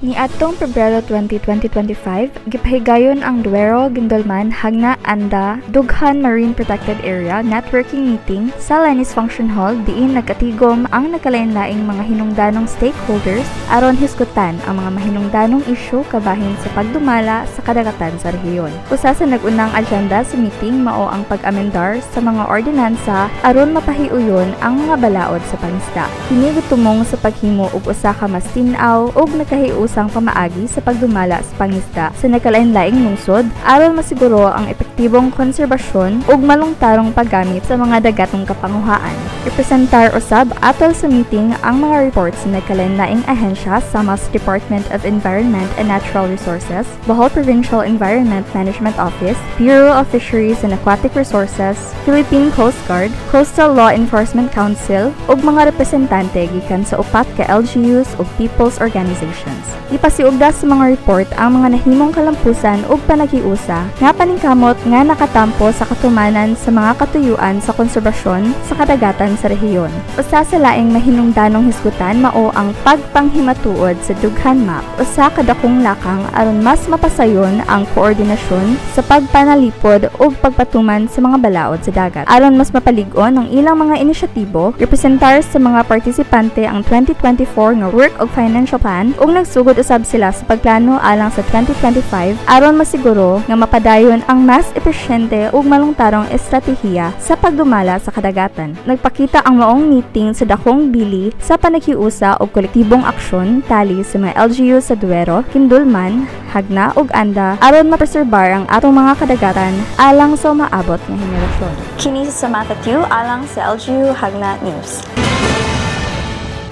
Niadtong Pebrero 20, 2025, gipahigayon ang Duero, Guindolman, Hagna, Anda, Dughan Marine Protected Area networking meeting sa Lenis Function Hall diin nagkatigom ang nagkalain-laing mga hinungdanong stakeholders aron hisgutan ang mga mahinungdanong isyu kabahin sa pagdumala sa kadagatan sa rehiyon. Usa sa nagunang agenda sa meeting mao ang pag-amendar sa mga ordinansa aron mapahiuyon ang mga balaod sa pangisda. Kini gitumong sa paghimo og usa ka mas tin-aw ug nakahiusang pamaagi sa pagdumala sa pangisda sa nagkalain-laing lungsod aron masiguro ang epektibong konserbasyon ug malungtarong paggamit sa mga dagatong kapanguhaan. Representar usab atol sa meeting ang mga reports sa nagkalain-laing ahensya sa Mas Department of Environment and Natural Resources, Bohol Provincial Environment Management Office, Bureau of Fisheries and Aquatic Resources, Philippine Coast Guard, Coastal Law Enforcement Council ug mga representante gikan sa upat ka LGUs ug people's organizations. Ipasiugda sa mga report ang mga nahimong kalampusan ug panaghiusa nga paningkamot nga nakatampo sa katumanan sa mga katuyuan sa konserbasyon sa kadagatan sa rehiyon. Usa sa laing mahinungdanong hisgutan mao ang pagpanghimatuod sa Dughan Map, usa ka dakong lakang aron mas mapasayon ang koordinasyon sa pagpanalipod ug pagpatuman sa mga balaod sa dagat. Aron mas mapalig-on ang ilang mga inisyatibo, representar sa mga partisipante ang 2024 nga Work ug Financial Plan ug nagsugod usab sila sa pagplano alang sa 2025 aron masiguro nga mapadayon ang mas epesyente ug malungtarong estratehiya sa pagdumala sa kadagatan. Nagpakita ang maong meeting sa dakong bili sa panaghiusa ug kolektibong aksyon tali sa mga LGU sa Duero, Guindolman, Hagna ug Anda aron mapreserbar ang atong mga kadagatan alang sa maabot nga henerasyon. Kini sa Samantha Q alang sa LGU Hagna News.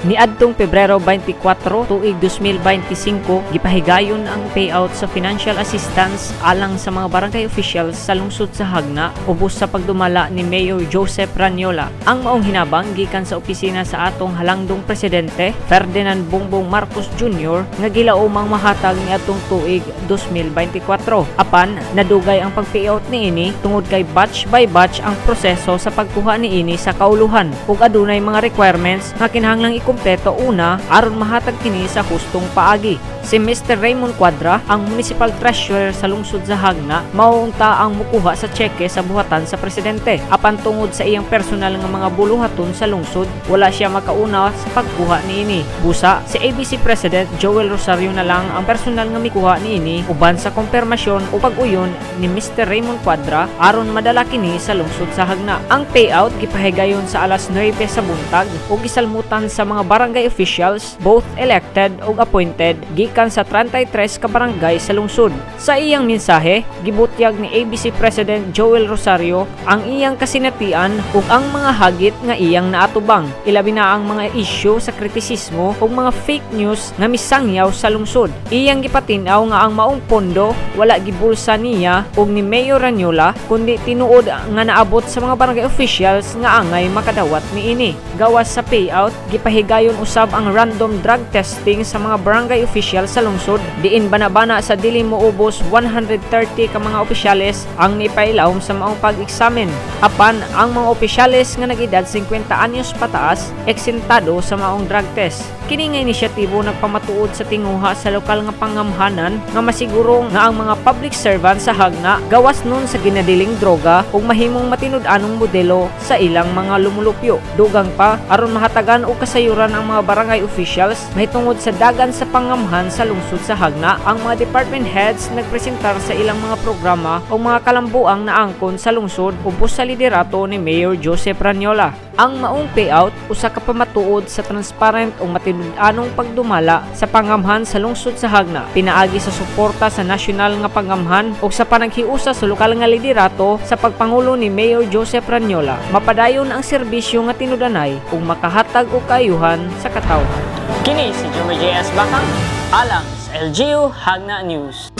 Niadtong Pebrero 24, tuig 2025, gipahigayon ang payout sa financial assistance alang sa mga barangay officials sa lungsod sa Hagna ubos sa pagdumala ni Mayor Joseph Ranyola. Ang maong hinabang gikan sa opisina sa atong halangdong presidente Ferdinand Bongbong Marcos Jr. nga gilaumang mahatag niadtong tuig 2024. Apan nadugay ang pag-payout niini tungod kay batch by batch ang proseso sa pagkuha niini sa kauluhan ug adunay mga requirements nga kinahanglang kumpleto una aron mahatag kini sa hustong paagi. Si Mr. Raymond Cuadra, ang Municipal Treasurer sa lungsod sa Hagna, maunta ang mukuha sa tseke sa buhatan sa presidente. Apan tungod sa iyang personal nga mga buluhaton sa lungsod, wala siya makauna sa pagkuha niini. Busa, si ABC President Joel Rosario na lang ang personal nga mikuha niini uban sa kumpirmasyon o pag-uyon ni Mr. Raymond Cuadra aron madala kini sa lungsod sa Hagna. Ang payout gipahigayon sa alas 9 sa buntag ug gisalmutan sa mga barangay officials, both elected ug appointed, gikan sa 33 ka barangay sa lungsod. Sa iyang mensahe, gibutyag ni ABC President Joel Rosario ang iyang kasinatian ug ang mga hagit nga iyang naatubang. Ilabi na ang mga isyu sa kritisismo ug mga fake news nga misangyaw sa lungsod. Iyang gipatin-aw nga ang maong pondo wala gibulsa niya ug ni Mayor Ranyola kundi tinuod nga naabot sa mga barangay officials nga angay makadawat niini. Gawas sa payout, gipahigayon usab ang random drug testing sa mga barangay officials sa lungsod diin banabana sa dili moubos 130 ka mga opisyales ang nipailawom sa maong pag-eksamen. Apan ang mga opisyales nga nag-edad 50 anyos pataas eksentado sa maong drug test. Kini nga inisyatibo nagpamatuod sa tinguha sa lokal nga pangamhanan nga masiguro nga ang mga public servant sa Hagna gawas nun sa ginadiling droga ug mahimong matinud-anong modelo sa ilang mga lumulupyo. Dugang pa aron mahatagan og kasayuran ang mga barangay officials mahitungod sa dagan sa pangamhan sa lungsod sa Hagna, ang mga department heads nagpresentar sa ilang mga programa o mga kalambuang naangkon sa lungsod ubos sa liderato ni Mayor Joseph Ranyola. Ang maong payout usa ka pamatuod sa transparent o matinud-anong pagdumala sa pangamhan sa lungsod sa Hagna, pinaagi sa suporta sa nasyonal nga pangamhan o sa panaghiusa sa lokal nga liderato sa pagpangulo ni Mayor Joseph Ranyola. Mapadayon ang serbisyo nga tinudanay ug makahatag og kaayuhan sa katawhan. Kini si Jumar JS Bakang alang sa LGU Hagna News.